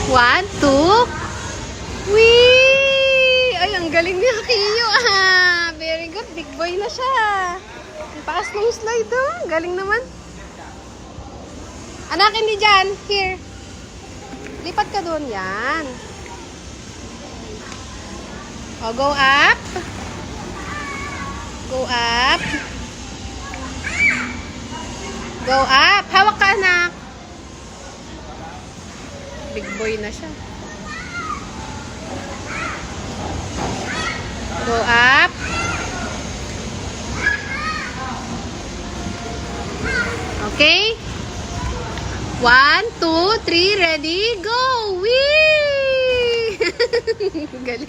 1, 2. Wee! Ay, ang galing niya, Kiyo. Ah, very good. Big boy na siya. Ang taas ng slide, oh. Galing naman. Anakin ni Jan. Here. Lipat ka doon. Yan. O, go up. Go up. Go up. Hawak ka, anak. Big boy na siya. Go up. Okay? 1, 2, 3, ready, go! Whee! Galing.